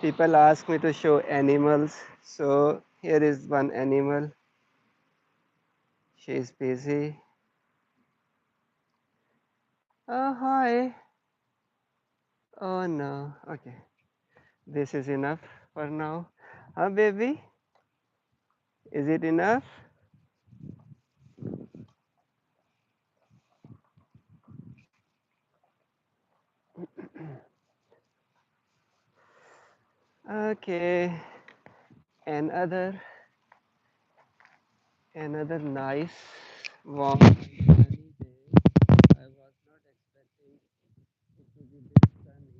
People ask me to show animals, so here is one animal. She is busy. Oh, hi. Oh, no. Okay. This is enough for now. Huh, baby? Is it enough? Okay. Another, another nice, warm, sunny day. I was not expecting it to be this sunny.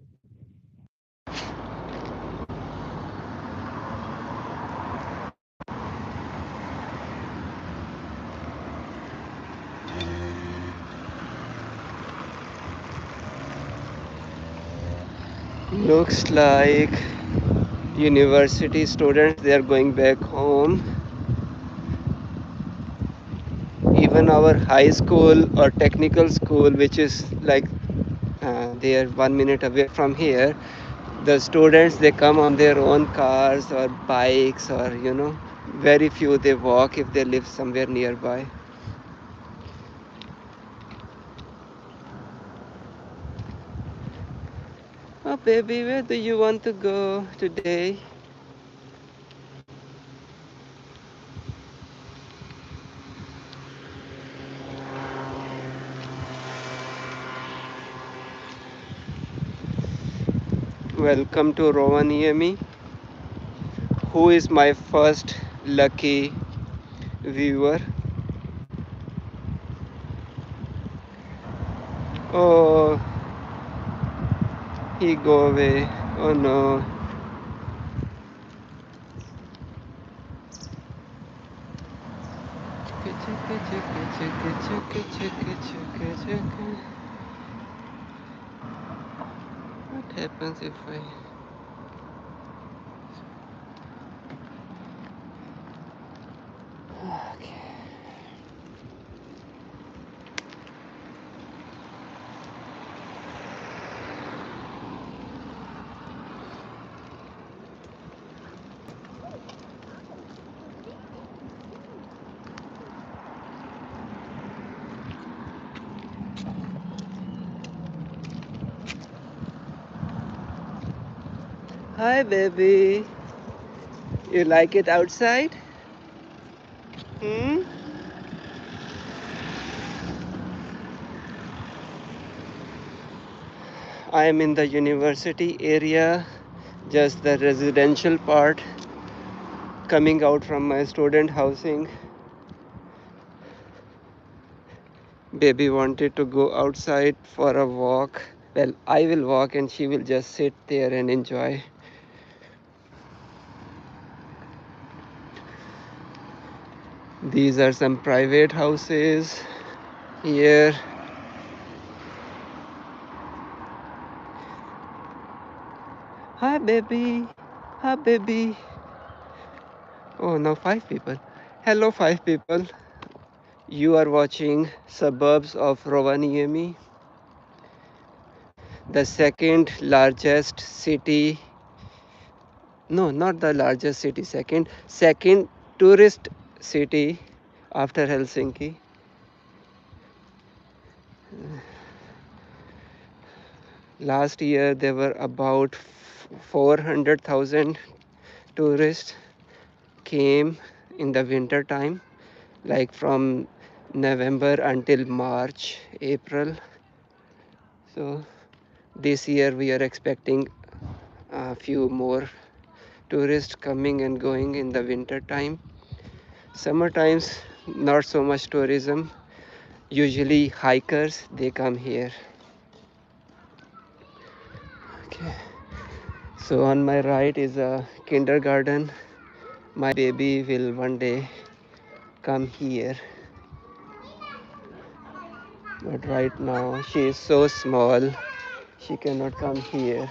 Looks like university students, they are going back home. Even our high school or technical school, which is like they are 1 minute away from here, the students, they come on their own cars or bikes, or very few they walk if they live somewhere nearby. Oh baby, where do you want to go today? Welcome to Rovaniemi. Who is my first lucky viewer? Oh, he go away. Oh no. What happens if I... Okay. Hi baby. You like it outside? Hmm? I am in the university area, just the residential part, coming out from my student housing. Baby wanted to go outside for a walk. Well, I will walk and she will just sit there and enjoy. These are some private houses here. Hi baby. Hi baby. Oh, now 5 people. Hello 5 people. You are watching Suburbs of Rovaniemi, the second largest city. No, not the largest city, second tourist city after Helsinki. Last year there were about 400,000 tourists came in the winter time, like from November until March, April. So this year we are expecting a few more tourists coming and going in the winter time. Summer times, not so much tourism. Usually hikers, they come here. Okay. So on my right is a kindergarten. My baby will one day come here. But right now she is so small, she cannot come here.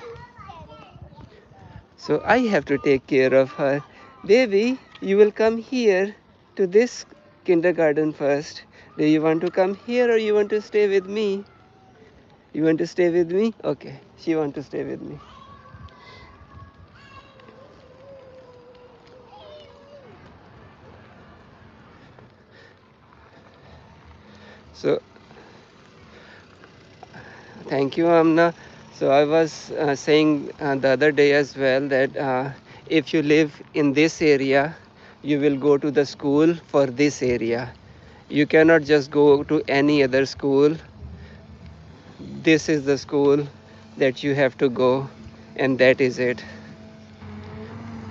So I have to take care of her. Baby, you will come here to this kindergarten first. Do you want to come here or you want to stay with me? You want to stay with me? Okay, she want to stay with me. So thank you, Amna. So I was saying the other day as well that if you live in this area, you will go to the school for this area. You cannot just go to any other school. This is the school that you have to go, and that is it.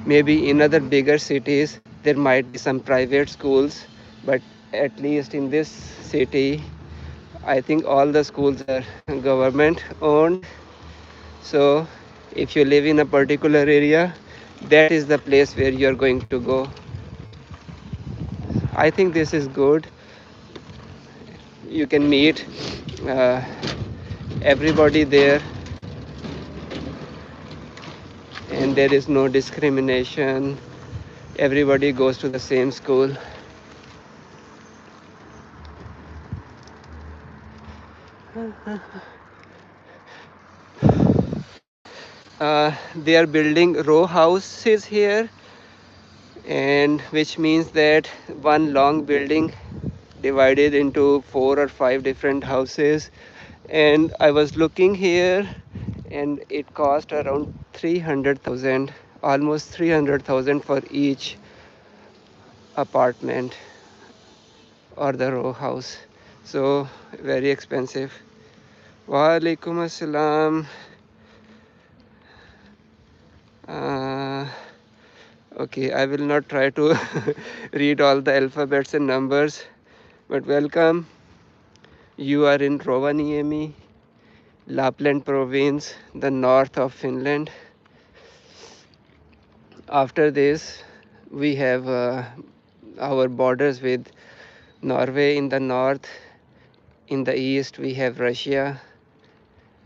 Maybe in other bigger cities, there might be some private schools, but at least in this city, I think all the schools are government owned. So if you live in a particular area, that is the place where you are going to go. I think this is good. You can meet uh, everybody there, and there is no discrimination. Everybody goes to the same school. They are building row houses here, and which means that one long building divided into 4 or 5 different houses. And I was looking here, and it cost around 300,000, almost 300,000 for each apartment or the row house. So very expensive. Wa alaikum assalam. uh, okay, I will not try to read all the alphabets and numbers, but welcome. You are in Rovaniemi, Lapland province, the north of Finland. After this, we have our borders with Norway in the north. In the east, we have Russia.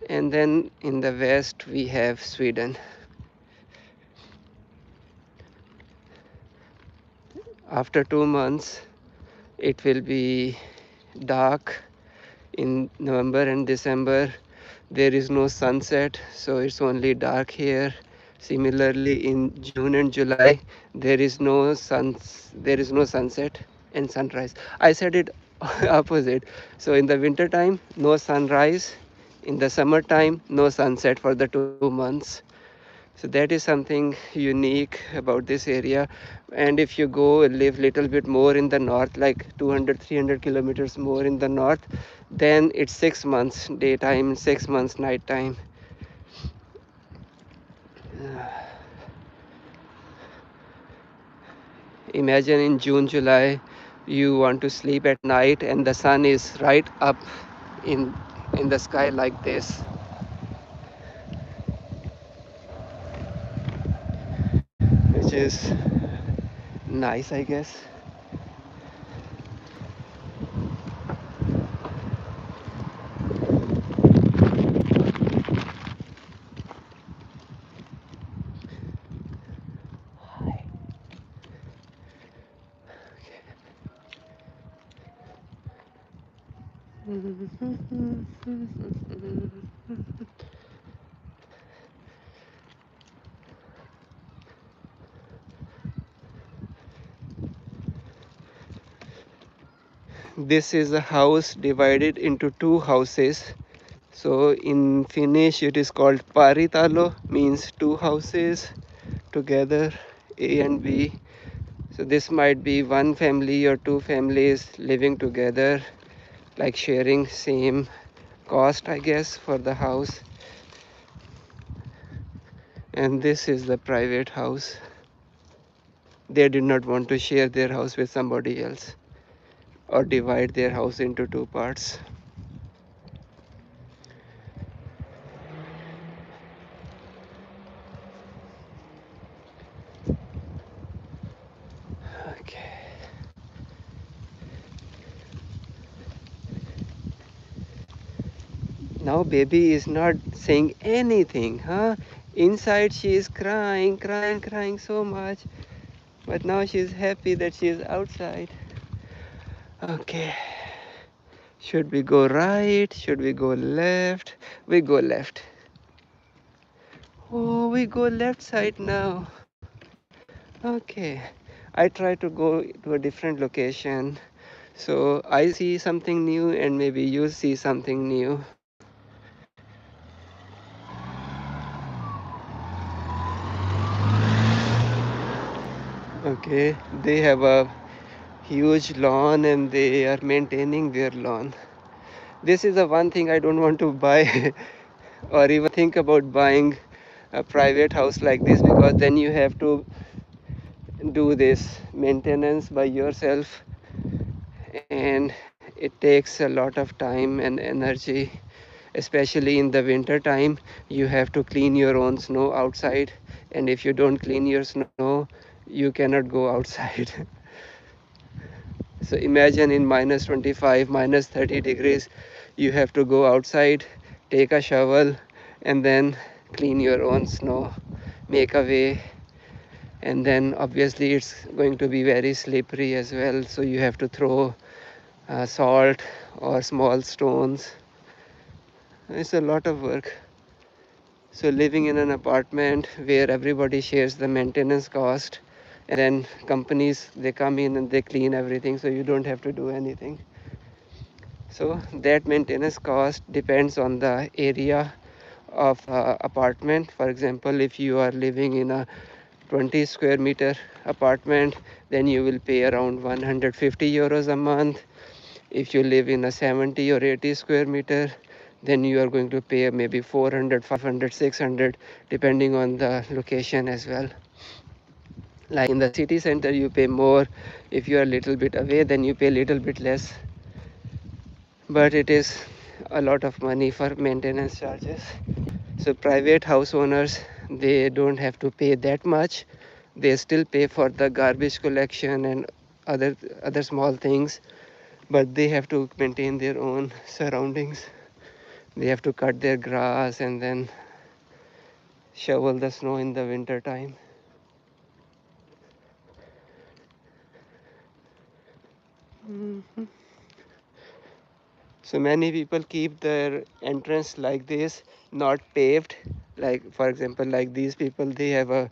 And then in the west, we have Sweden. After 2 months, it will be dark in November and December. There is no sunset, so it's only dark here. Similarly, in June and July, there is no sunset and sunrise. I said it opposite. So in the winter time, no sunrise. In the summertime, no sunset for the 2 months. So that is something unique about this area. And if you go live little bit more in the north, like 200 300 kilometers more in the north, then it's 6 months daytime, 6 months nighttime. Imagine in June, July, you want to sleep at night and the sun is right up in in the sky like this, which is nice, I guess. This is a house divided into two houses. So in Finnish, it is called paritalo, means two houses together, A and B. So this might be one family or two families living together, like sharing same cost, I guess, for the house. And this is the private house. They did not want to share their house with somebody else or divide their house into two parts. Okay. Now baby is not saying anything, huh? Inside she is crying, crying, crying so much. But now she is happy that she is outside. Okay. Should we go right? Should we go left? We go left. Oh, we go left side now. Okay. I try to go to a different location So I see something new, and maybe you see something new. Okay, they have a huge lawn and they are maintaining their lawn. This is the one thing I don't want to buy or even think about buying a private house like this, because then you have to do this maintenance by yourself, and it takes a lot of time and energy, especially in the winter time. You have to clean your own snow outside, and if you don't clean your snow, you cannot go outside. So imagine in minus 25, minus 30 degrees, you have to go outside, take a shovel, and then clean your own snow, make a way, and then obviously it's going to be very slippery as well. So you have to throw salt or small stones. It's a lot of work. So living in an apartment where everybody shares the maintenance cost, and then companies, they come in and they clean everything, so you don't have to do anything. So that maintenance cost depends on the area of apartment. For example, if you are living in a 20 square meter apartment, then you will pay around 150 euros a month. If you live in a 70 or 80 square meter, then you are going to pay maybe 400, 500, 600, depending on the location as well. Like in the city center, you pay more. If you are a little bit away, then you pay a little bit less. But it is a lot of money for maintenance charges. So private house owners, they don't have to pay that much. They still pay for the garbage collection and other other small things, but they have to maintain their own surroundings. They have to cut their grass and then shovel the snow in the winter time. Mhm. So many people keep their entrance like this, not paved. Like for example, like these people, they have a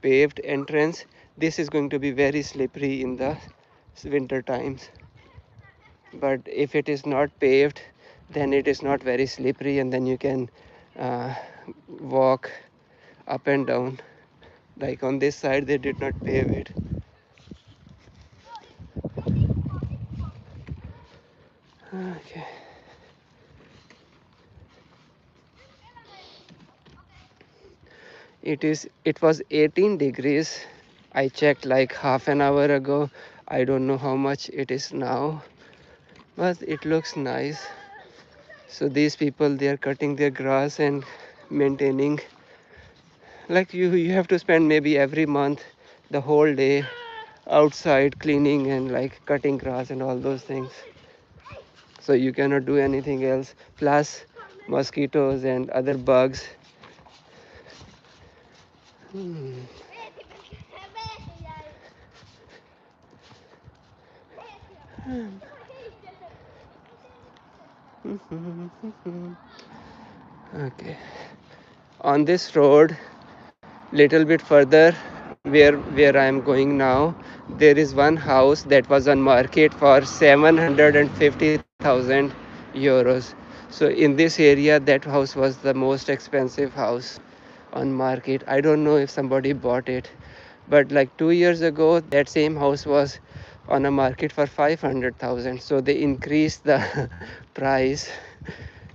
paved entrance. This is going to be very slippery in the winter times. But if it is not paved, then it is not very slippery, and then you can uh, walk up and down. Like on this side, they did not pave it. Okay. It was 18 degrees. I checked like half an hour ago. I don't know how much it is now, but it looks nice. So these people, they are cutting their grass and maintaining. Like you have to spend maybe every month the whole day outside cleaning and like cutting grass and all those things. So you cannot do anything else. Plus mosquitoes and other bugs. Hmm. Okay. On this road, little bit further, where I am going now, there is one house that was on market for 750,000 euros. So in this area, that house was the most expensive house on market. I don't know if somebody bought it, but like 2 years ago, that same house was on a market for 500,000. So they increased the price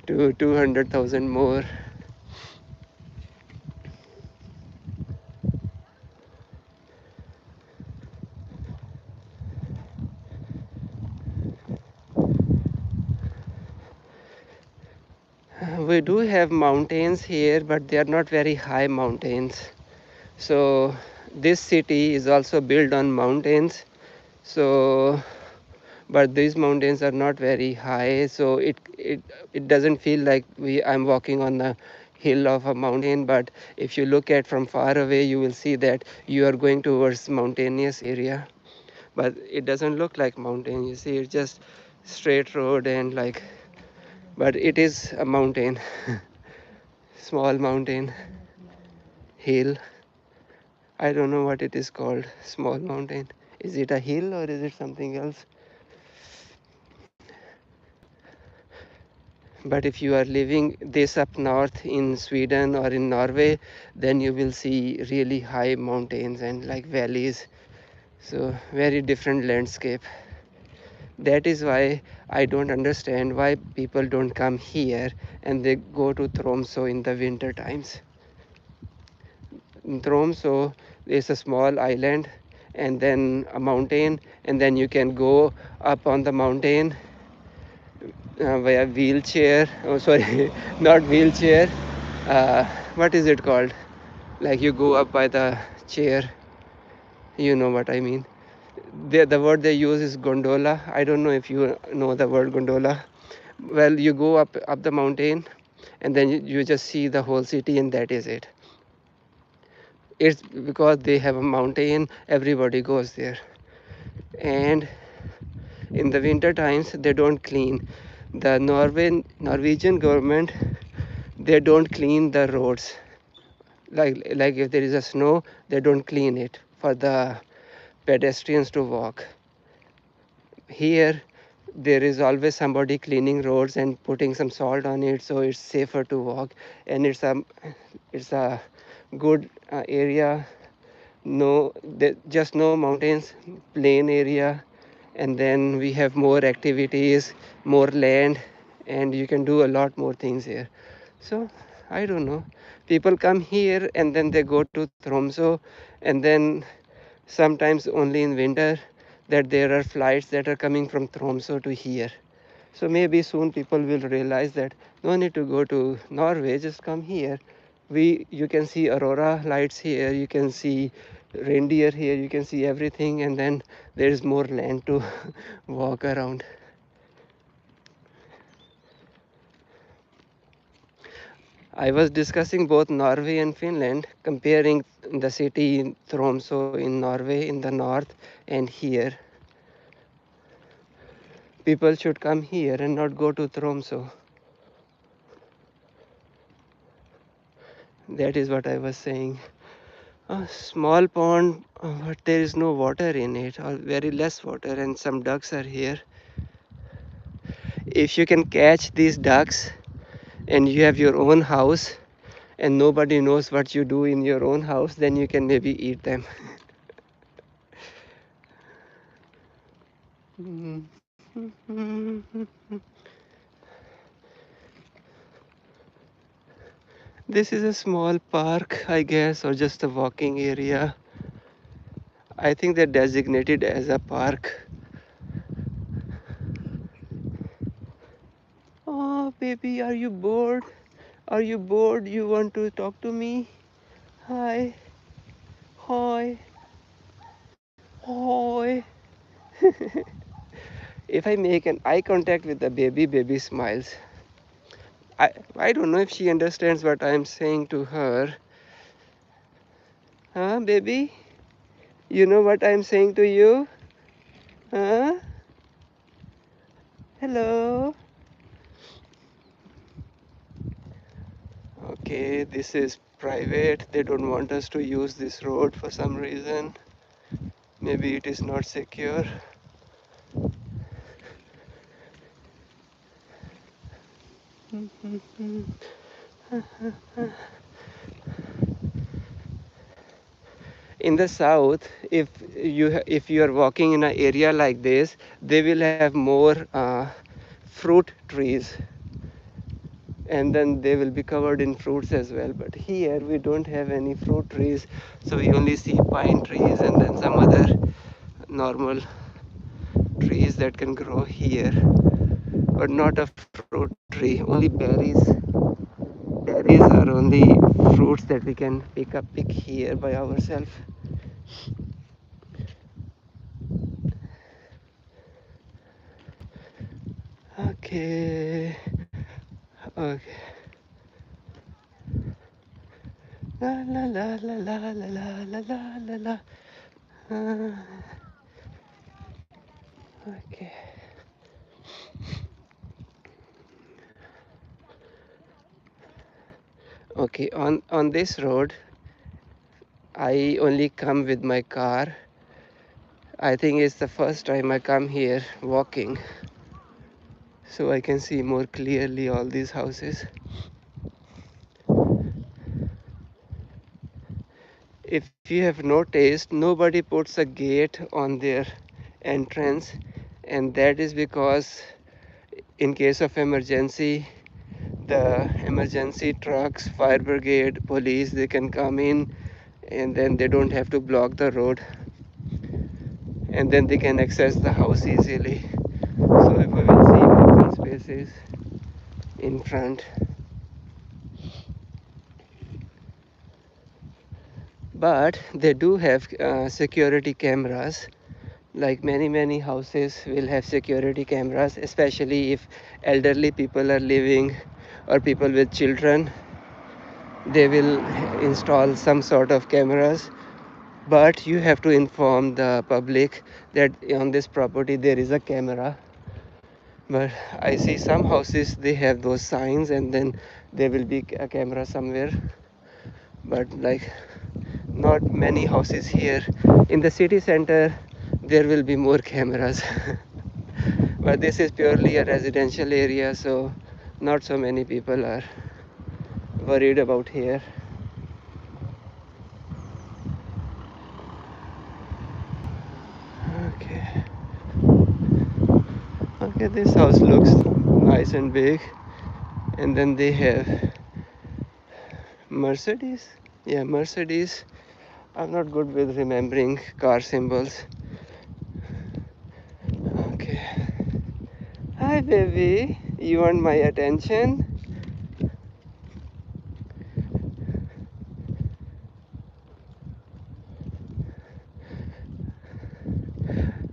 to 200,000 more. We do have mountains here, but they are not very high mountains. So this city is also built on mountains. So, but these mountains are not very high. So it doesn't feel like I'm walking on the hill of a mountain. But if you look at from far away, you will see that you are going towards mountainous area. But it doesn't look like mountain. You see, it's just straight road and like, but it is a mountain. Small mountain, hill. I don't know what it is called. Small mountain. Is it a hill or is it something else? But if you are living this up north in Sweden or in Norway, then you will see really high mountains and like valleys. So very different landscape. That is why I don't understand why people don't come here and they go to Tromso in the winter times. In Tromso, there's a small island and then a mountain, and then you can go up on the mountain via wheelchair. Oh, sorry, not wheelchair. What is it called? Like you go up by the chair. You know what I mean. The word they use is gondola. I don't know if you know the word gondola. Well, you go up the mountain, and then you just see the whole city, and that is it. It's because they have a mountain. Everybody goes there, and in the winter times they don't clean. The Norwegian government, they don't clean the roads. Like if there is a snow, they don't clean it for the pedestrians to walk. Here there is always somebody cleaning roads and putting some salt on it, so it's safer to walk, and it's a good area. No, just no mountains, plain area, and then we have more activities, more land, and you can do a lot more things here. So I don't know, people come here and then they go to Tromso, and then sometimes only in winter that there are flights that are coming from Tromso to here. So maybe soon people will realize that no need to go to Norway, just come here. You can see aurora lights here, you can see reindeer here, you can see everything, and then there is more land to walk around. I was discussing both Norway and Finland, comparing the city in Tromso in Norway in the north and here. People should come here and not go to Tromso. That is what I was saying. A small pond, but there is no water in it, or very less water, and some ducks are here. If you can catch these ducks and you have your own house and nobody knows what you do in your own house, then you can maybe eat them. This is a small park, I guess, or just a walking area. I think they're designated as a park. Oh, baby, are you bored? Are you bored? You want to talk to me? Hi. Hi. Hi. If I make an eye contact with the baby, baby smiles. I don't know if she understands what I'm saying to her. Huh, baby? You know what I'm saying to you? Huh? Hello? Okay, this is private. They don't want us to use this road for some reason. Maybe it is not secure. In the south, if you are walking in an area like this, they will have more fruit trees, and then they will be covered in fruits as well. But here we don't have any fruit trees, so we only see pine trees and then some other normal trees that can grow here, but not a fruit tree, only berries. Berries are only fruits that we can pick here by ourselves. Okay. Okay. La la la la la la la la la la la. Okay. Okay. On this road, I only come with my car. I think it's the first time I come here walking. so I can see more clearly all these houses. If you have noticed, nobody puts a gate on their entrance, and that is because in case of emergency, the emergency trucks, fire brigade, police, they can come in, and then they don't have to block the road, and then they can access the house easily. So if we will see open spaces in front, but they do have security cameras. Like many houses will have security cameras, especially if elderly people are living or people with children. They will install some sort of cameras, but you have to inform the public that on this property there is a camera. But I see some houses, they have those signs and then there will be a camera somewhere, but like not many houses here. In the city center there will be more cameras. But this is purely a residential area, so not so many people are worried about here. Okay. Okay, this house looks nice and big. And then they have Mercedes. Yeah, Mercedes. I'm not good with remembering car symbols. Okay. Hi, baby. You want my attention?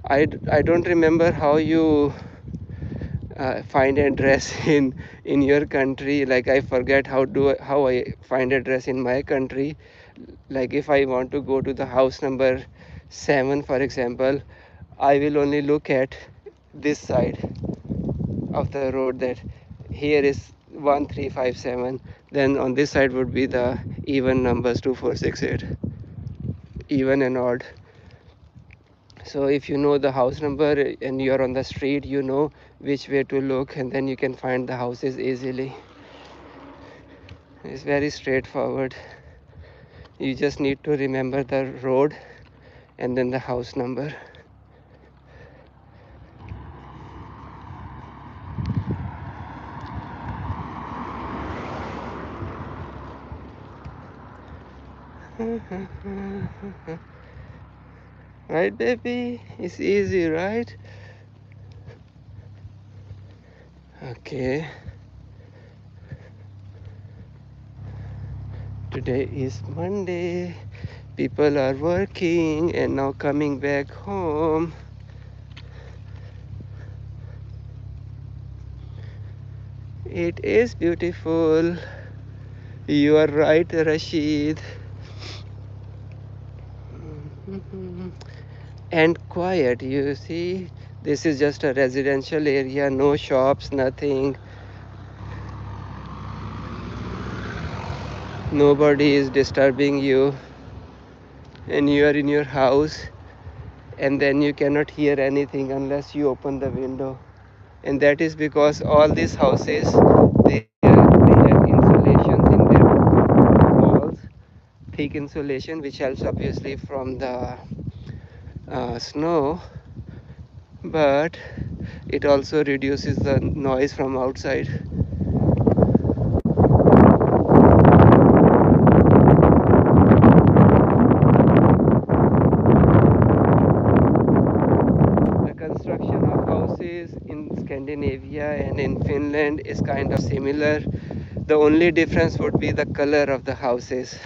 I don't remember how you find address in your country. Like I forget how I find address in my country. Like if I want to go to the house number 7, for example, I will only look at this side of the road, that here is 1357, then on this side would be the even numbers 2468, even and odd. So if you know the house number and you're on the street, you know which way to look, and then you can find the houses easily. It's very straightforward. You just need to remember the road and then the house number. Right, baby? It's easy, right? Okay. Today is Monday. People are working and now coming back home. It is beautiful. You are right, Rashid. And quiet, you see. This is just a residential area, no shops, nothing. Nobody is disturbing you, and you are in your house, and then you cannot hear anything unless you open the window. And that is because all these houses, they have insulations in their walls, thick insulation, which helps obviously from the snow, but it also reduces the noise from outside. The construction of houses in Scandinavia and in Finland is kind of similar. The only difference would be the color of the houses.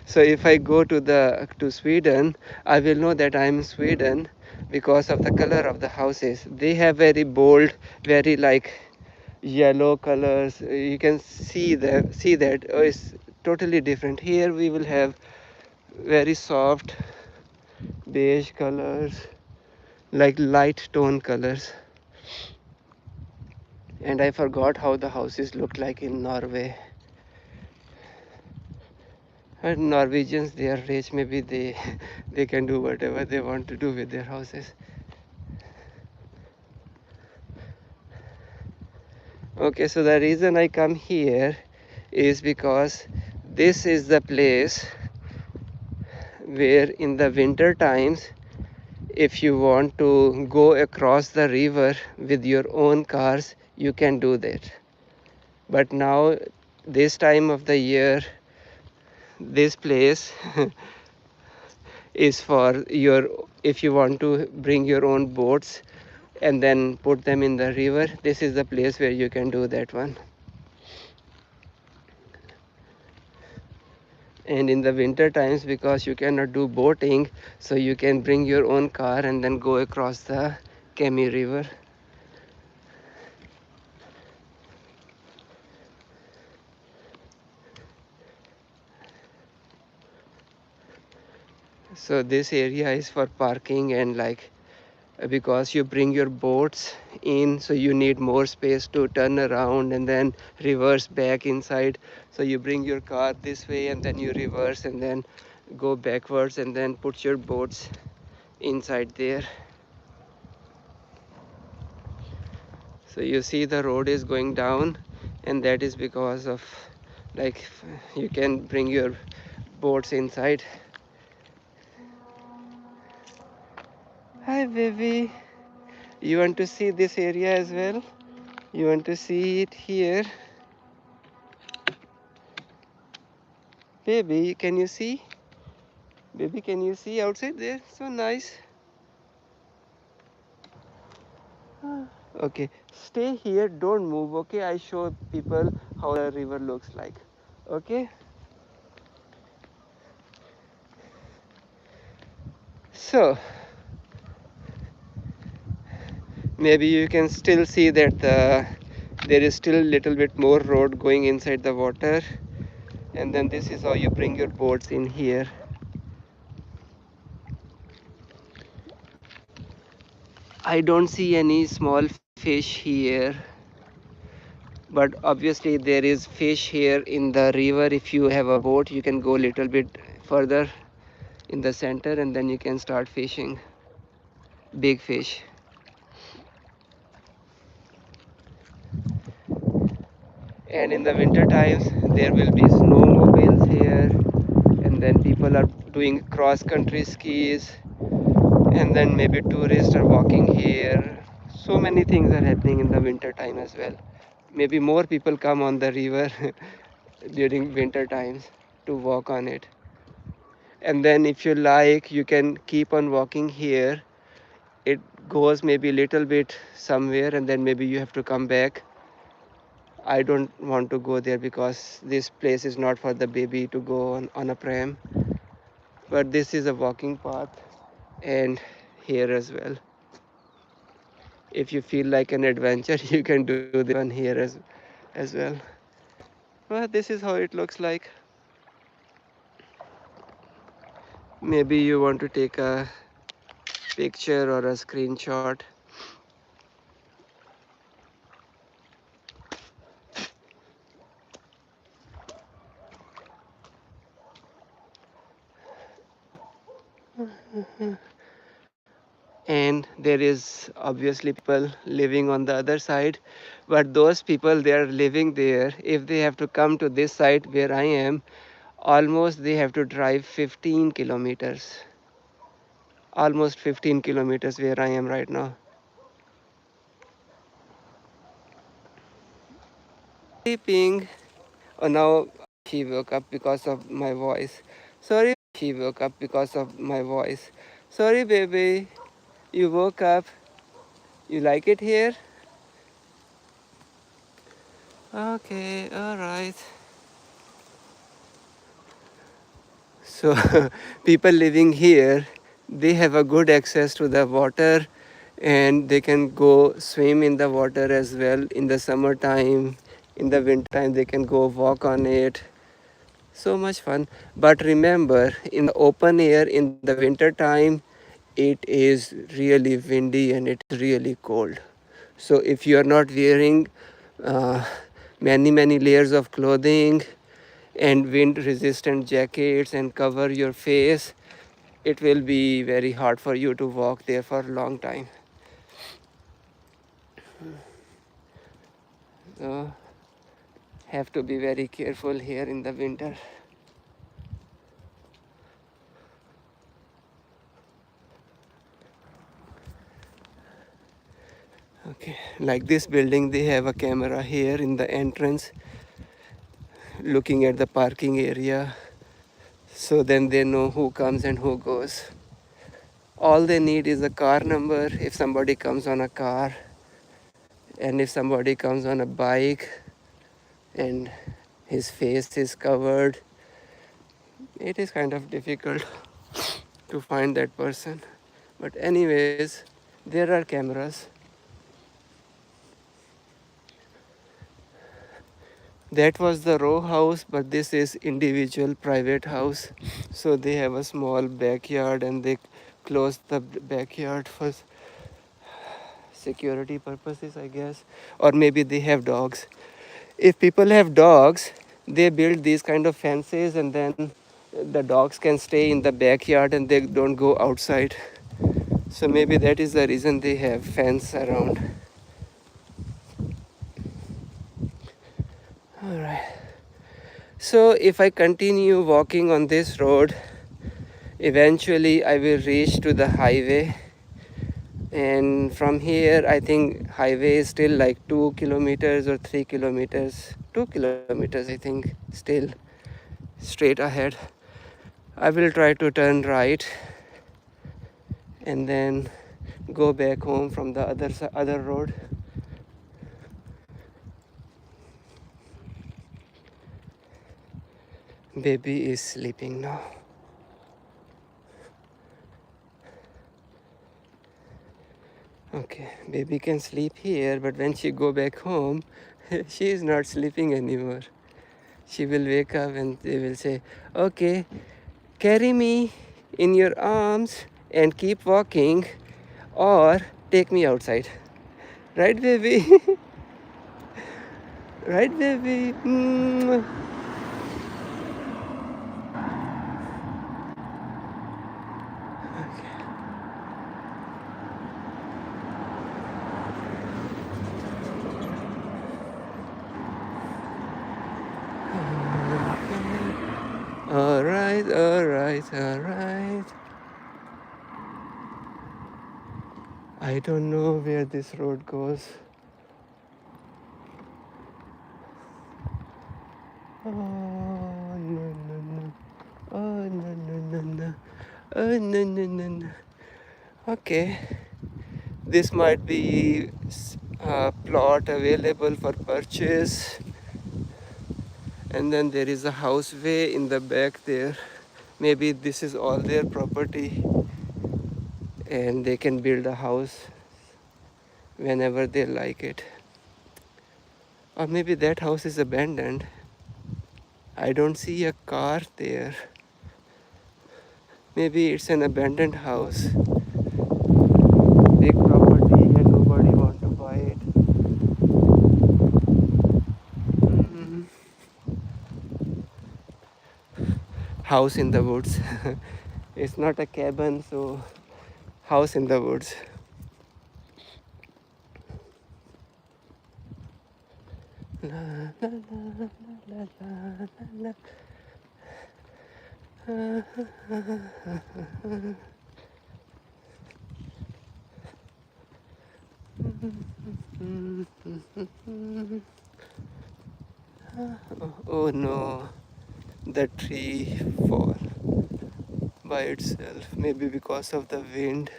So if I go to Sweden, I will know that I'm in Sweden because of the color of the houses. They have very bold, very like yellow colors. You can see that it's totally different. Here we will have very soft beige colors, like light tone colors. And I forgot how the houses look like in Norway. And Norwegians, they are rich. Maybe they they can do whatever they want to do with their houses. Okay, so the reason I come here is because this is the place where in the winter times, if you want to go across the river with your own cars, you can do that. But now, this time of the year, this place is for your, if you want to bring your own boats and then put them in the river, this is the place where you can do that one. And in the winter times, because you cannot do boating, so you can bring your own car and then go across the Kemi river. So this area is for parking, and like because you bring your boats in, so you need more space to turn around and then reverse back inside. So you bring your car this way and then you reverse and then go backwards and then put your boats inside there. So you see the road is going down, and that is because of like you can bring your boats inside. Hi baby, you want to see this area as well? You want to see it here? Baby, can you see? Baby, can you see outside there? So nice. Okay, stay here, don't move, okay? I show people how the river looks like, okay? So, maybe you can still see that there is still a little bit more road going inside the water, and then this is how you bring your boats in here. I don't see any small fish here, but obviously there is fish here in the river. If you have a boat, you can go a little bit further in the center and then you can start fishing big fish. And in the winter times there will be snowmobiles here, and then people are doing cross country skis, and then maybe tourists are walking here. So many things are happening in the winter time as well. Maybe more people come on the river during winter times to walk on it. And then if you like, you can keep on walking here. It goes maybe a little bit somewhere and then maybe you have to come back. I don't want to go there because this place is not for the baby to go on a pram. But this is a walking path, and here as well. If you feel like an adventure, you can do this one here as well. Well, this is how it looks like. Maybe you want to take a picture or a screenshot. And there is obviously people living on the other side, but those people, they are living there. If they have to come to this side where I am, almost they have to drive 15 kilometers, almost 15 kilometers where I am right now. Sleeping. Oh, now he woke up because of my voice. Sorry, he woke up because of my voice. Sorry baby, you woke up. You like it here? Okay, all right. So people living here, they have a good access to the water, and they can go swim in the water as well in the summertime. In the winter time they can go walk on it. So much fun. But remember, in the open air in the winter time, it is really windy and it's really cold. So if you are not wearing uh, many layers of clothing and wind resistant jackets and cover your face, it will be very hard for you to walk there for a long time. So have to be very careful here in the winter. Okay, like this building, they have a camera here in the entrance looking at the parking area, so then they know who comes and who goes. All they need is a car number if somebody comes on a car, and if somebody comes on a bike and his face is covered, it is kind of difficult to find that person. But anyways, there are cameras. That was the row house, but this is individual private house. So they have a small backyard and they close the backyard for security purposes, I guess. Or maybe they have dogs. If people have dogs, they build these kind of fences, and then the dogs can stay in the backyard and they don't go outside. So maybe that is the reason they have fence around. All right. So if I continue walking on this road, eventually I will reach to the highway, and from here I think highway is still like 2 kilometers or 3 kilometers. 2 kilometers I think, still straight ahead. I will try to turn right and then go back home from the other road. Baby is sleeping now. Okay, baby can sleep here, but when she go back home, she is not sleeping anymore. She will wake up and they will say, okay, carry me in your arms and keep walking, or take me outside. Right, baby? Right, baby? Mm. All right, all right, all right. I don't know where this road goes. Oh, no, no, no. Oh, no, no, no, no. Oh, no, no, no, no. Okay. This might be a plot available for purchase. And then there is a houseway in the back there. Maybe this is all their property and they can build a house whenever they like it. Or maybe that house is abandoned. I don't see a car there. Maybe it's an abandoned house. Big property and nobody want to buy it. Mm. House in the woods. It's not a cabin, so house in the woods. La, la, la, la, la, la, oh no, the tree fall by itself, maybe because of the wind.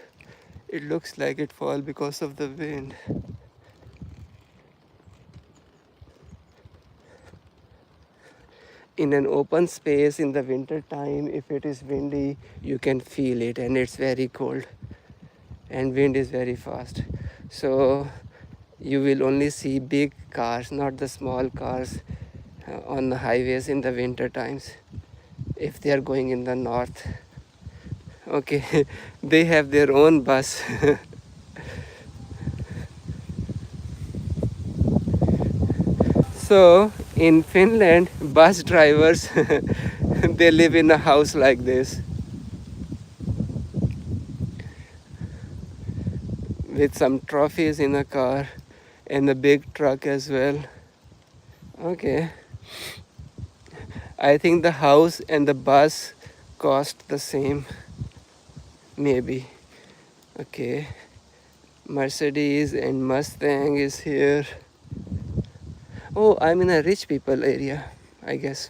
It looks like it fall because of the wind. In an open space in the winter time, if it is windy, you can feel it, and it's very cold and wind is very fast. So you will only see big cars, not the small cars on the highways in the winter times if they are going in the north. Okay, they have their own bus. So in Finland, bus drivers they live in a house like this with some trophies in a car and a big truck as well. Okay. I think the house and the bus cost the same, maybe. Okay. Mercedes and Mustang is here. Oh, I'm in a rich people area, I guess.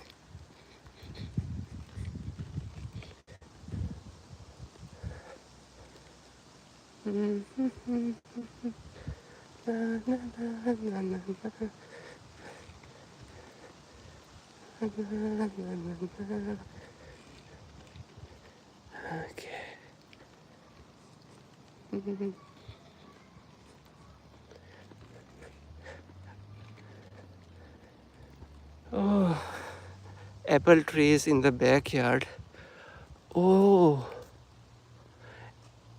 Okay. Oh, apple trees in the backyard. Oh,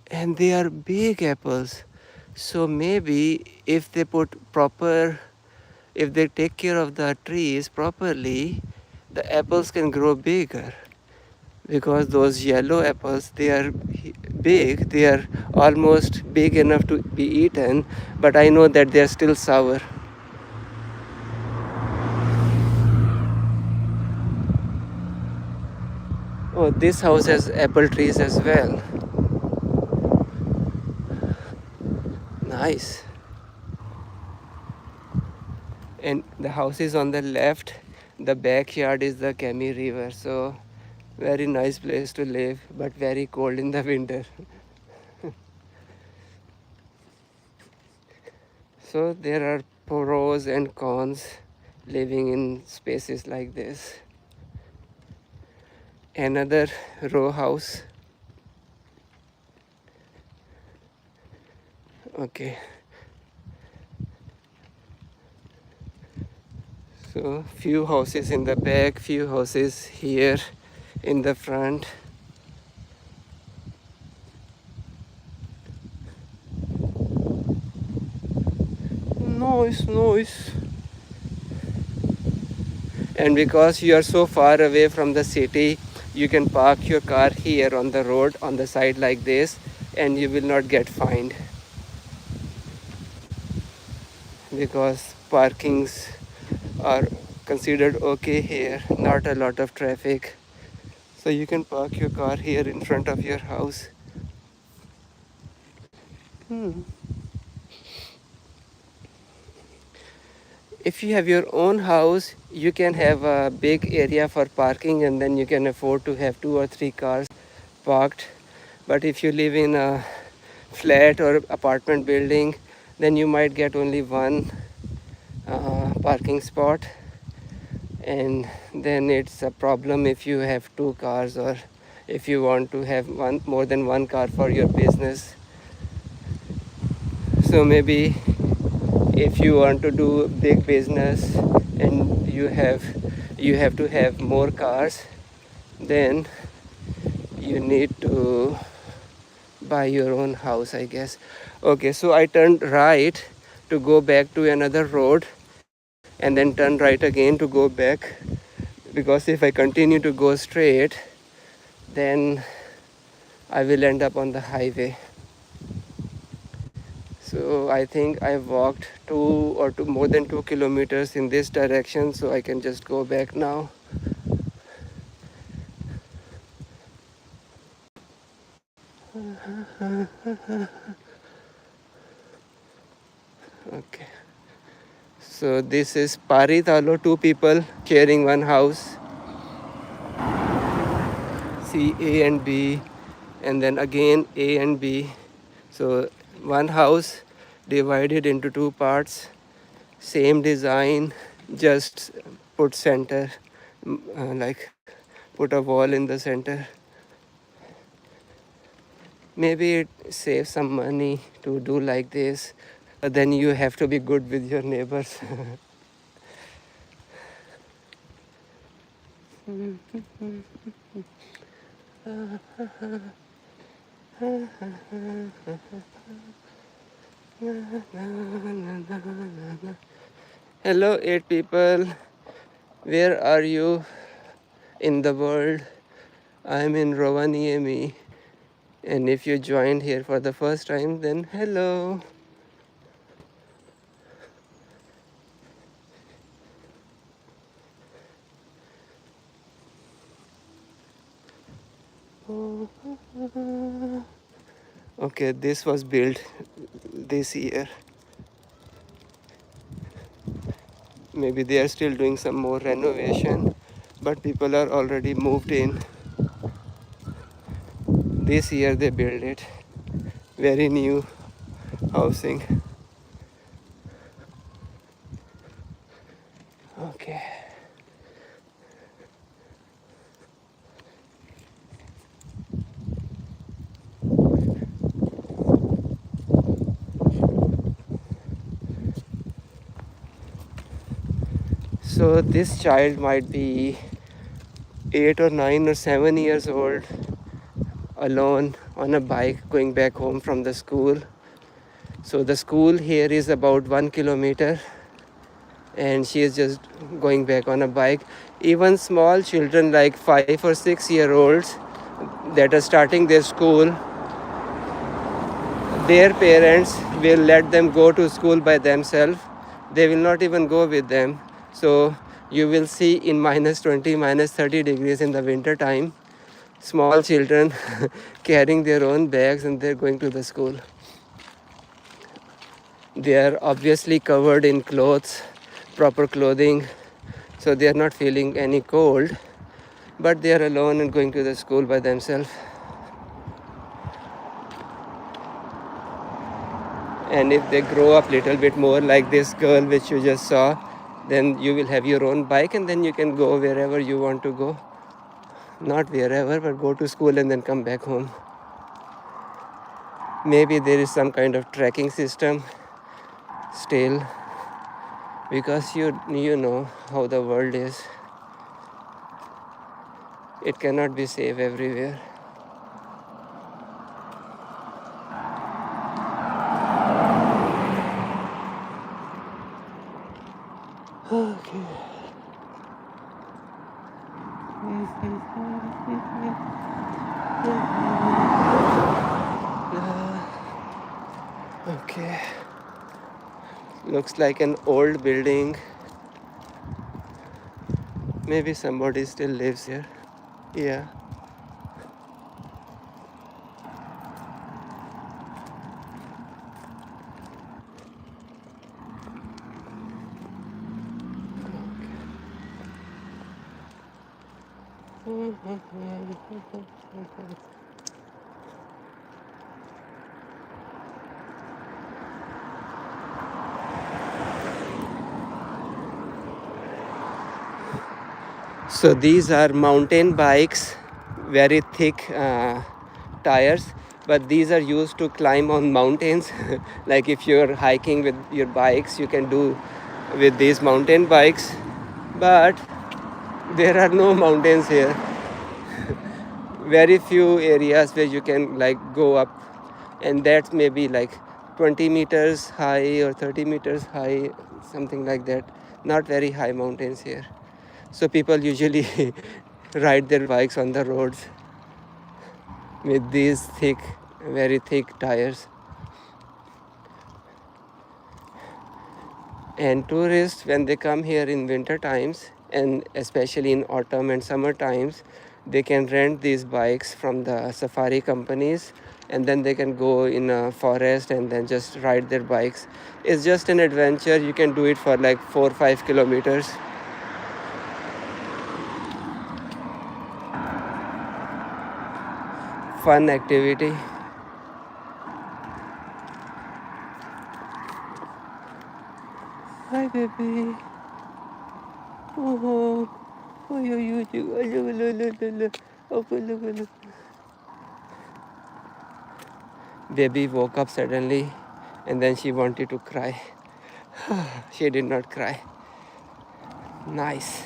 and they are big apples. So maybe if they put proper, if they take care of the trees properly, the apples can grow bigger. Because those yellow apples, they are big, they are almost big enough to be eaten, but I know that they are still sour. Oh, this house has apple trees as well. Nice. And the house is on the left, the backyard is the Kemi river, so very nice place to live, but very cold in the winter. So there are pros and cons living in spaces like this. Another row house. Okay, so few houses in the back, few houses here in the front. Noise, noise. And because you are so far away from the city, you can park your car here on the road on the side like this, and you will not get fined, because parkings are considered okay here, not a lot of traffic, so you can park your car here in front of your house. If you have your own house, you can have a big area for parking, and then you can afford to have 2 or 3 cars parked. But if you live in a flat or apartment building, then you might get only one parking spot, and then it's a problem if you have 2 cars, or if you want to have more than one car for your business. So maybe if you want to do big business and you have to have more cars, then you need to buy your own house, I guess. Okay, so I turned right to go back to another road, and then turn right again to go back, because if I continue to go straight, then I will end up on the highway. So I think I walked more than 2 kilometers in this direction, so I can just go back now. Okay. So this is Paritalo, 2 people sharing one house. See, A and B, and then again A and B. So one house divided into 2 parts, same design, just put center, like put a wall in the center. Maybe it saves some money to do like this, but then you have to be good with your neighbors. Hello, 8 people. Where are you in the world? I'm in Rovaniemi. And if you joined here for the first time, then hello. Okay, this was built this year. Maybe they are still doing some more renovation, but people are already moved in. This year they built it. Very new housing. Okay. So this child might be 8 or 9 or 7 years old, alone on a bike going back home from the school. So the school here is about 1 kilometer, and she is just going back on a bike. Even small children like 5 or 6 year olds that are starting their school, their parents will let them go to school by themselves. They will not even go with them. So you will see in -20, -30 degrees in the winter time, small children carrying their own bags and they're going to the school. They are obviously covered in clothes, proper clothing, so they are not feeling any cold, but they are alone and going to the school by themselves. And if they grow up a little bit more like this girl which you just saw, then you will have your own bike and then you can go wherever you want to go. Not wherever, but go to school and then come back home. Maybe there is some kind of tracking system still, because you know how the world is. It cannot be safe everywhere. Okay. Okay. Looks like an old building. Maybe somebody still lives here. Yeah. So these are mountain bikes, very thick tires, but these are used to climb on mountains. Like if you're hiking with your bikes, you can do with these mountain bikes, but there are no mountains here. Very few areas where you can like go up, and that's maybe like 20 meters high or 30 meters high, something like that. Not very high mountains here. So people usually ride their bikes on the roads with these thick, very thick tires. And tourists, when they come here in winter times, and especially in autumn and summer times, they can rent these bikes from the safari companies, and then they can go in a forest and then just ride their bikes. It's just an adventure. You can do it for like 4 or 5 kilometers. Fun activity. Hi, baby. Oh, baby woke up suddenly and then she wanted to cry. She did not cry. Nice.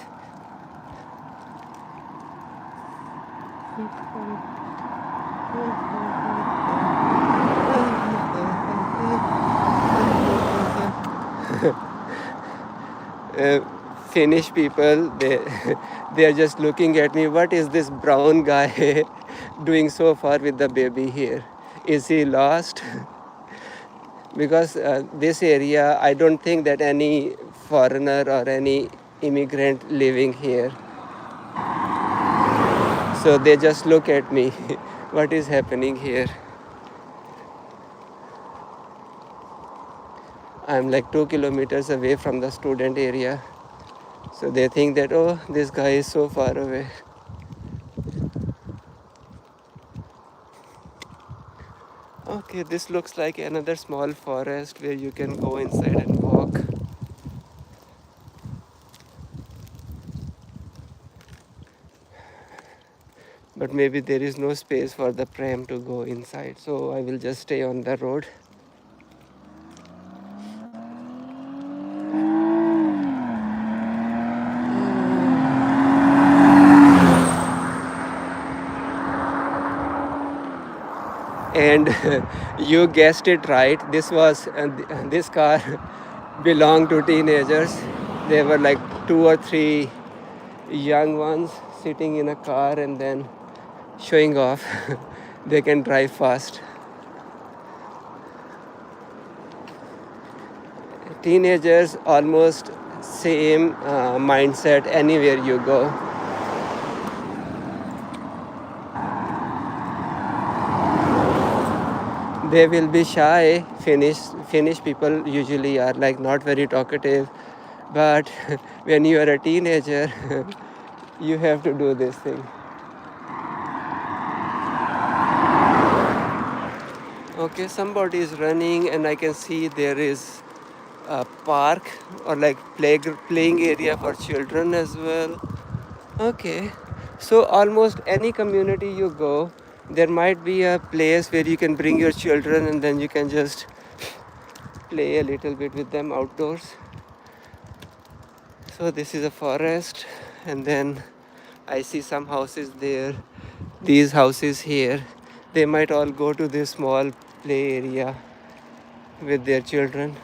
Finnish people, they are just looking at me. What is this brown guy doing so far with the baby here? Is he lost? Because this area, I don't think that any foreigner or any immigrant living here. So they just look at me. What is happening here? I'm like 2 kilometers away from the student area. So they think that, oh, this guy is so far away. Okay, this looks like another small forest where you can go inside and walk. But maybe there is no space for the pram to go inside, so I will just stay on the road. And you guessed it right, this car belonged to teenagers. There were like 2 or 3 young ones sitting in a car and then showing off they can drive fast. Teenagers almost same mindset anywhere you go. They will be shy. Finnish people usually are like not very talkative, but when you are a teenager you have to do this thing. Okay, somebody is running and I can see there is a park or like playing area for children as well. Okay, so almost any community you go, there might be a place where you can bring your children and then you can just play a little bit with them outdoors. So this is a forest, and then I see some houses there. These houses here, they might all go to this small play area with their children.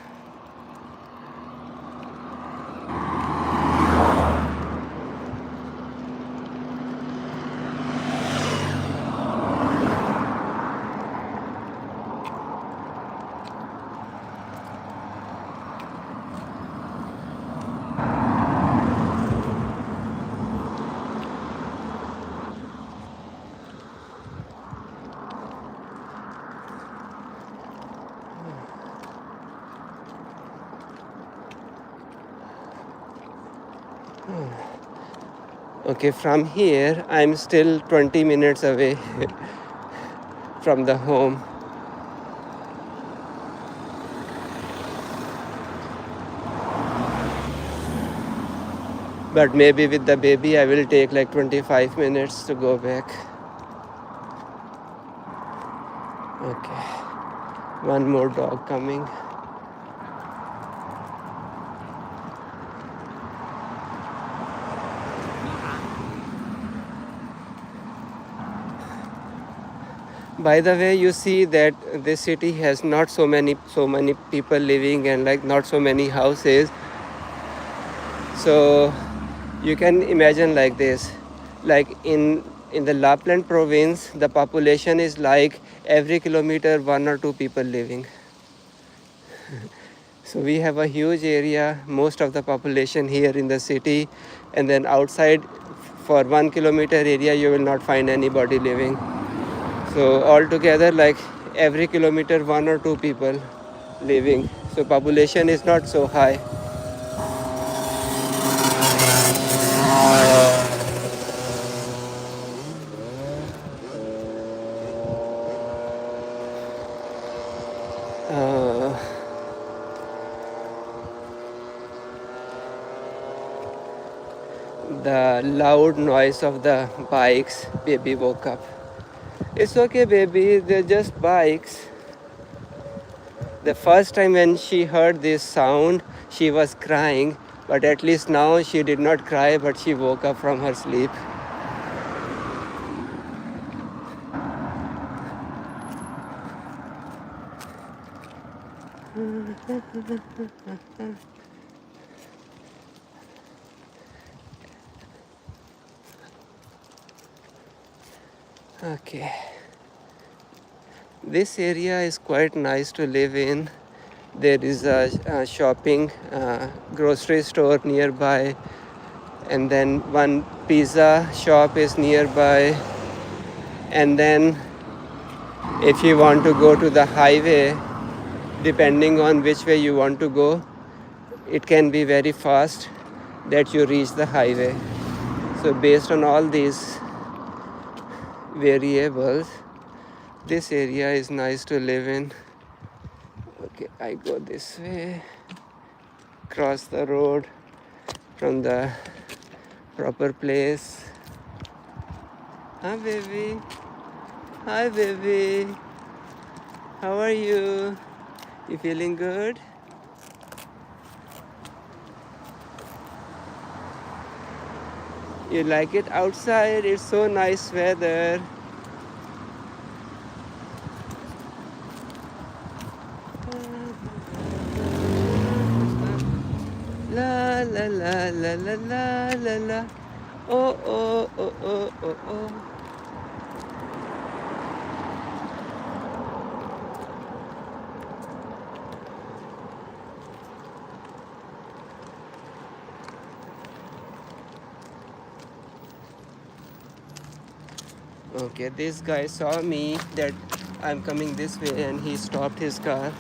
Okay, from here I'm still 20 minutes away from the home. But maybe with the baby I will take like 25 minutes to go back. Okay, one more dog coming. By the way, you see that this city has not so many people living and like not so many houses. So you can imagine like this, like in the Lapland province, the population is like every kilometer 1 or 2 people living. So we have a huge area, most of the population here in the city, and then outside for 1 kilometer area you will not find anybody living. So altogether, like every kilometer 1 or 2 people living. So population is not so high. The loud noise of the bikes, baby woke up. It's okay, baby, they're just bikes. The first time when she heard this sound, she was crying, but at least now she did not cry, but she woke up from her sleep. Okay. This area is quite nice to live in. There is a shopping grocery store nearby, and then one pizza shop is nearby, and then if you want to go to the highway, depending on which way you want to go, it can be very fast that you reach the highway. So based on all these variables, this area is nice to live in. Okay, I go this way, cross the road from the proper place. Hi baby, hi baby, how are you? You feeling good? You like it outside? It's so nice weather. La la la la la la la la. Oh oh oh oh oh oh. Okay, this guy saw me that I'm coming this way and he stopped his car,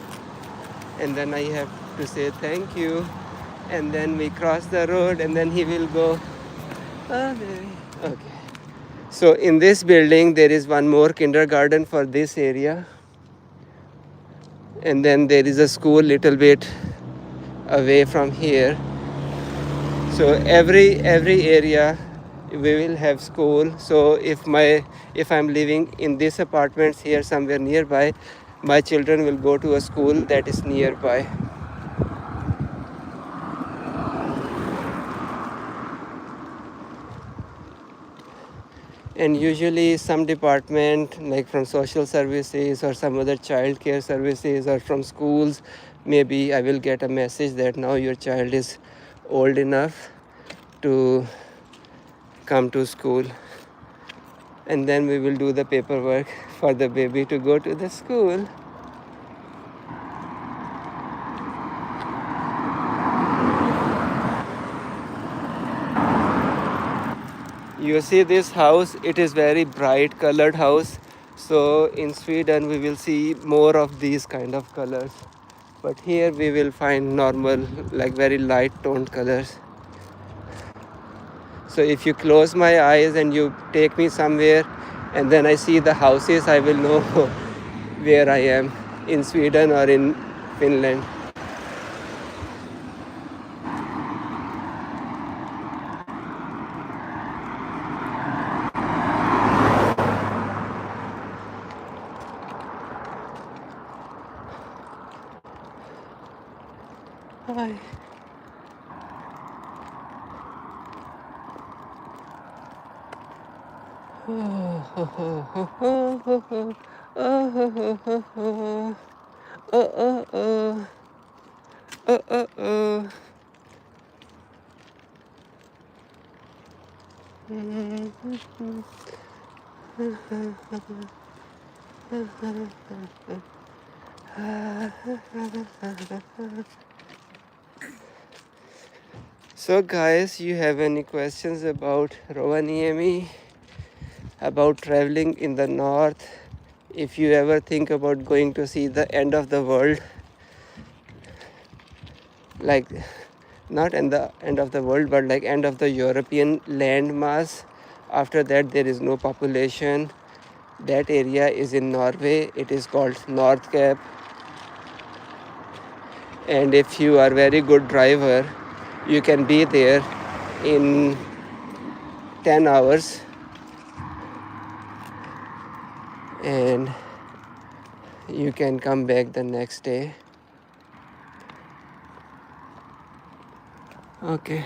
and then I have to say thank you, and then we cross the road and then he will go. Oh, baby. Okay. So in this building there is one more kindergarten for this area, and then there is a school little bit away from here. So every area we will have school. So if I'm living in these apartments here somewhere nearby, my children will go to a school that is nearby. And usually some department like from social services or some other child care services or from schools, maybe I will get a message that now your child is old enough to come to school, and then we will do the paperwork for the baby to go to the school. You see this house, it is very bright colored house. So in Sweden we will see more of these kind of colors, but here we will find normal, like very light toned colors. So if you close my eyes and you take me somewhere and then I see the houses, I will know where I am, in Sweden or in Finland. Hi. So guys, you have any questions about Rovaniemi, about traveling in the north? If you ever think about going to see the end of the world, like not in the end of the world, but like end of the European landmass, after that there is no population. That area is in Norway. It is called North Cape. And if you are very good driver, you can be there in 10 hours and you can come back the next day. Okay.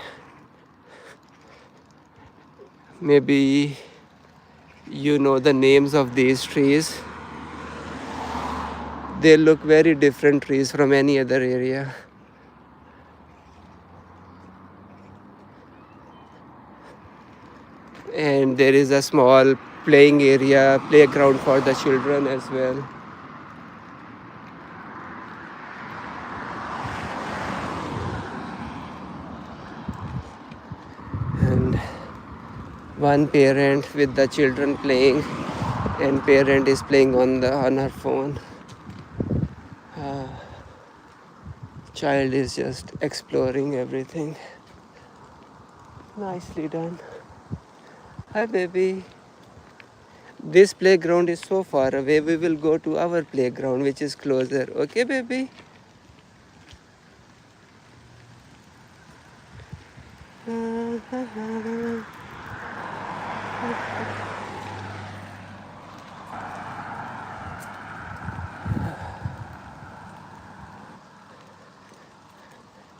Maybe you know the names of these trees. They look very different trees from any other area. And there is a small playing area, playground for the children as well. And one parent with the children playing, and parent is playing on her phone. Child is just exploring everything. Nicely done. Hi baby. This playground is so far away. We will go to our playground, which is closer. Okay baby?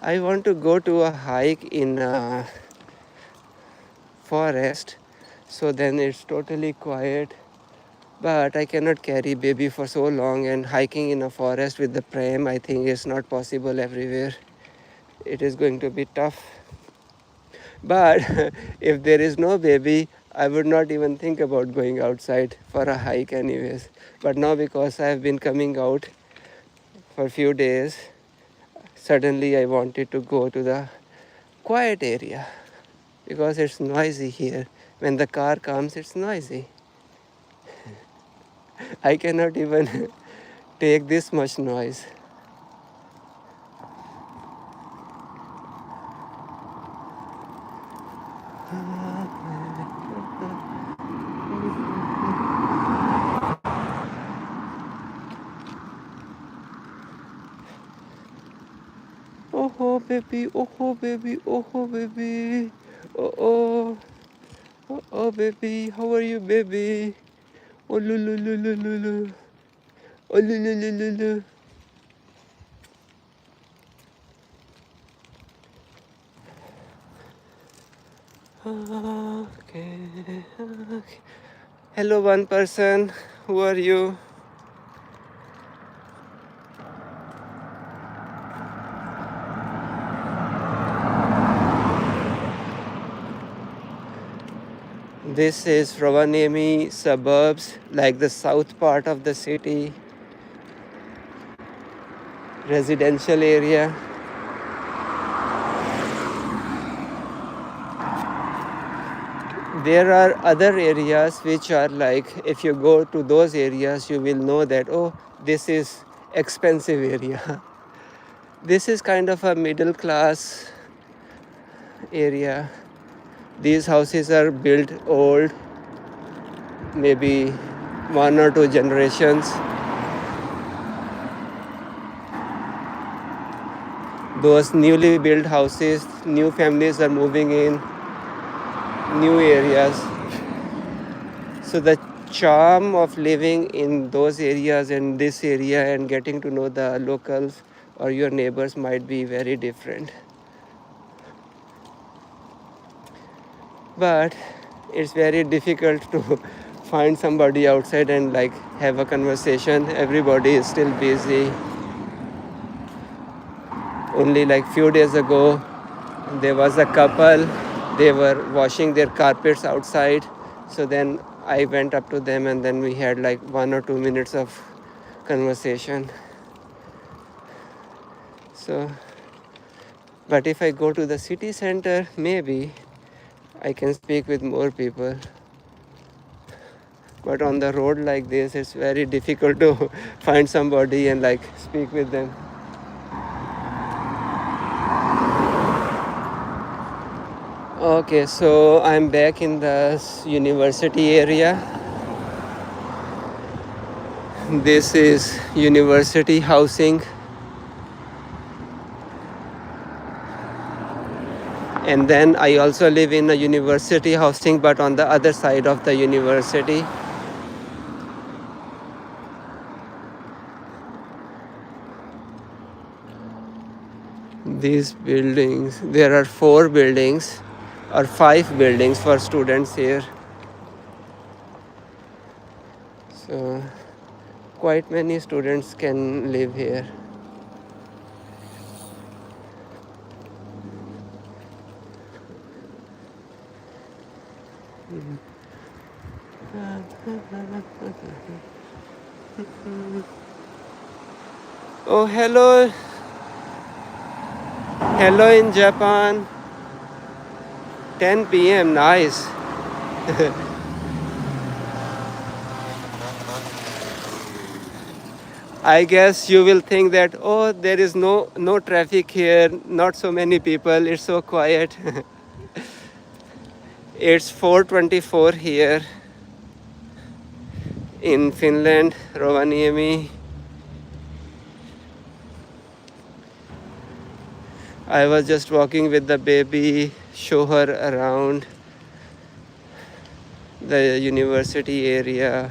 I want to go to a hike in a forest, so then it's totally quiet. But I cannot carry baby for so long, and hiking in a forest with the pram, I think is not possible everywhere. It is going to be tough. But if there is no baby, I would not even think about going outside for a hike anyways. But now because I have been coming out for a few days, suddenly I wanted to go to the quiet area because it's noisy here. When the car comes, it's noisy. I cannot even take this much noise. Oh baby, oh baby, oh baby, oh oh baby, how are you baby? Oh lulu lulu lulu, oh lulu lulu lulu. Okay. Hello one person, who are you? This is Rovaniemi suburbs, like the south part of the city, residential area. There are other areas which are like, if you go to those areas, you will know that, oh, this is expensive area. This is kind of a middle class area. These houses are built old, maybe 1 or 2 generations. Those newly built houses, new families are moving in, new areas. So the charm of living in those areas and this area and getting to know the locals or your neighbors might be very different. But it's very difficult to find somebody outside and like have a conversation. Everybody is still busy. Only like few days ago there was a couple, they were washing their carpets outside. So then I went up to them and then we had like 1 or 2 minutes of conversation. So, but if I go to the city center, maybe I can speak with more people. But on the road like this, it's very difficult to find somebody and like speak with them. Okay, so I'm back in the university area. This is university housing. And then I also live in a university housing, but on the other side of the university. These buildings, there are 4 buildings or 5 buildings for students here. So quite many students can live here. Oh, hello. Hello in Japan. 10 p.m. Nice. I guess you will think that, oh, there is no traffic here, not so many people, it's so quiet. It's 4:24 here in Finland, Rovaniemi. I was just walking with the baby, show her around the university area.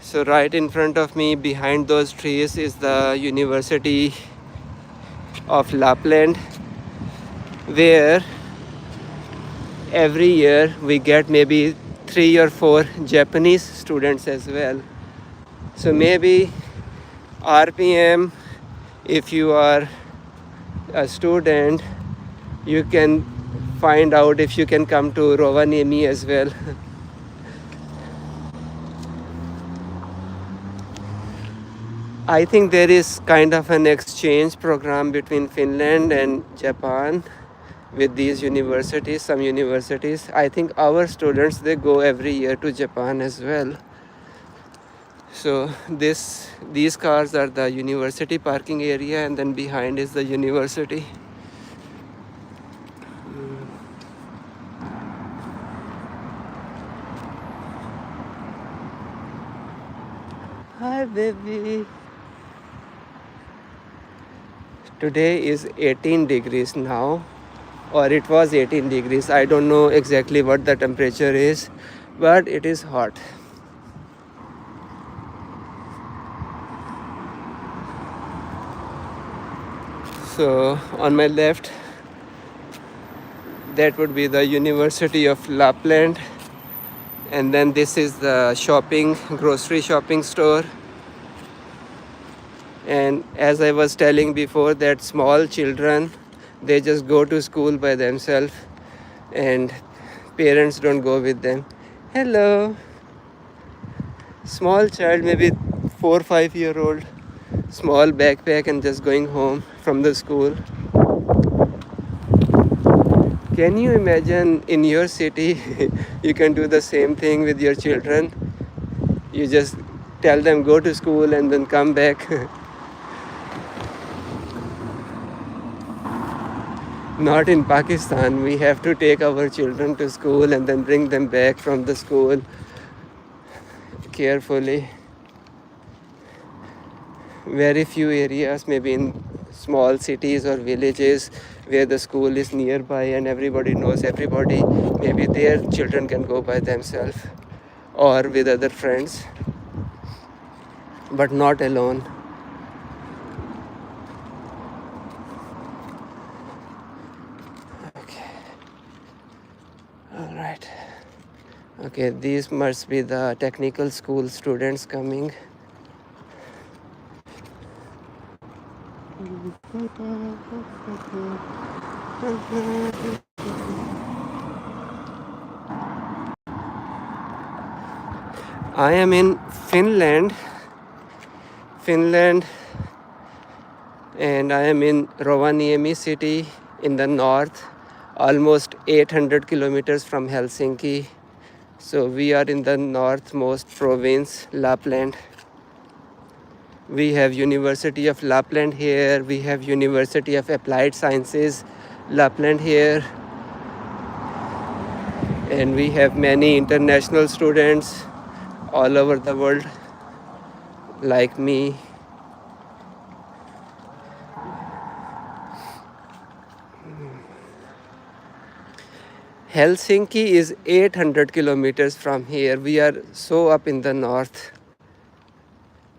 So right in front of me, behind those trees, is the University of Lapland, where every year we get maybe 3 or 4 Japanese students as well. So maybe RPM, if you are a student, you can find out if you can come to Rovaniemi as well. I think there is kind of an exchange program between Finland and Japan with these universities, some universities. I think our students, they go every year to Japan as well. So these cars are the university parking area, and then behind is the university. Hi baby. Today is 18 degrees now, or it was 18 degrees. I don't know exactly what the temperature is, but it is hot. So on my left, that would be the University of Lapland, and then this is the grocery shopping store. And as I was telling before, that small children, they just go to school by themselves and parents don't go with them. Hello. Small child, maybe 4 or 5 year old, small backpack and just going home from the school. Can you imagine in your city you can do the same thing with your children? You just tell them go to school and then come back. Not in Pakistan. We have to take our children to school and then bring them back from the school carefully. Very few areas, maybe in small cities or villages where the school is nearby and everybody knows everybody, maybe their children can go by themselves or with other friends, but not alone. Alright. Okay, these must be the technical school students coming. I am in Finland, and I am in Rovaniemi city in the north, almost 800 kilometers from Helsinki. So we are in the northmost province, Lapland. We have University of Lapland here. We have University of Applied Sciences, Lapland here. And we have many international students all over the world, like me. Helsinki is 800 kilometers from here. We are so up in the north.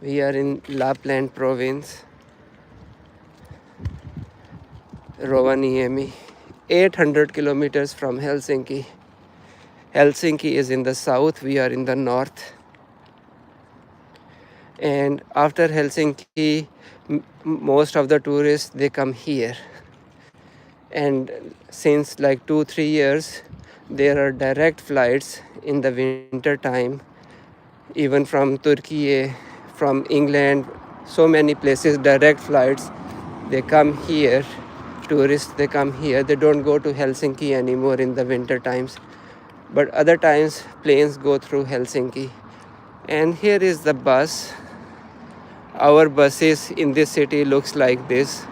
We are in Lapland province, Rovaniemi, 800 kilometers from Helsinki. Helsinki is in the south, we are in the north. And after Helsinki, most of the tourists, they come here. And since like 2-3 years, there are direct flights in the winter time, even from Turkey, from England, so many places, direct flights. They come here, tourists, they come here. They don't go to Helsinki anymore in the winter times. but other times planes go through Helsinki. And here is the bus. Our buses in this city looks like this.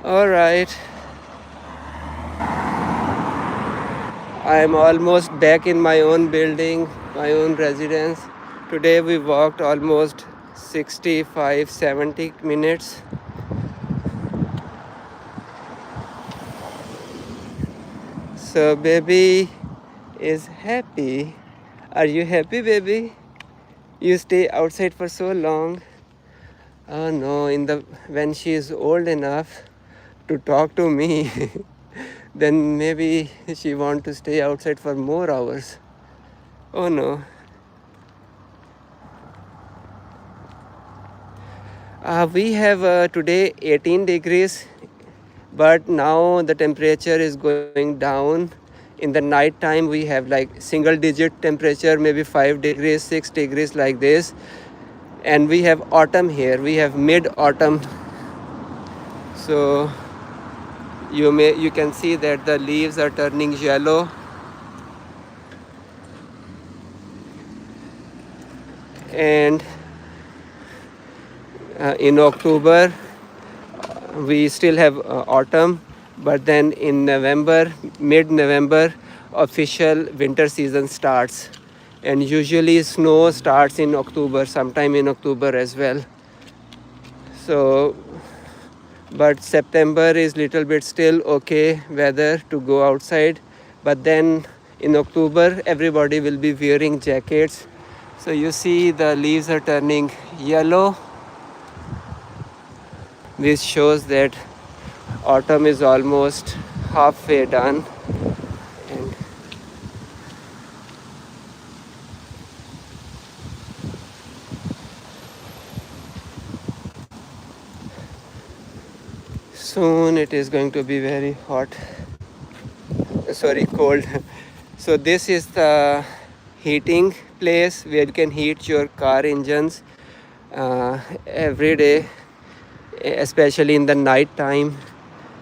All right, I'm almost back in my own building, my own residence. Today we walked almost 65 70 minutes. So baby is happy. Are you happy, baby? You stay outside for so long. Oh no, in the when she is old enough to talk to me, then maybe she want to stay outside for more hours. Oh no. We have today 18 degrees, but now the temperature is going down. In the night time we have like single digit temperature, maybe 5 degrees, 6 degrees like this. And we have autumn here, we have mid autumn. So you can see that the leaves are turning yellow. And in October we still have autumn, but then in November, mid-November, official winter season starts. And usually snow starts in October, sometime in October as well. So, but September is little bit still okay weather to go outside. But then in October, everybody will be wearing jackets. So you see the leaves are turning yellow. This shows that autumn is almost halfway done. And soon it is going to be very hot, sorry, cold. So this is the heating place where you can heat your car engines every day, especially in the night time.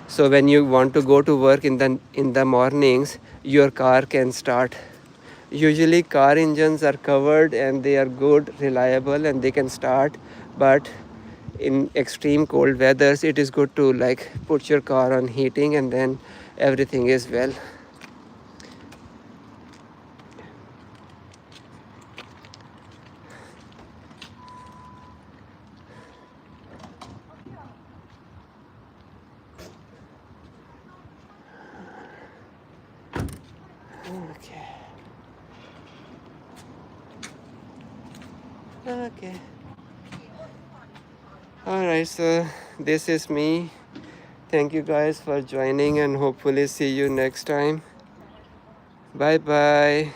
So when you want to go to work in the mornings, your car can start. Usually car engines are covered and they are good, reliable, and they can start. But in extreme cold weathers, it is good to like put your car on heating, and then everything is well. Okay. Okay. All right, so this is me. Thank you guys for joining, and hopefully see you next time. Bye bye.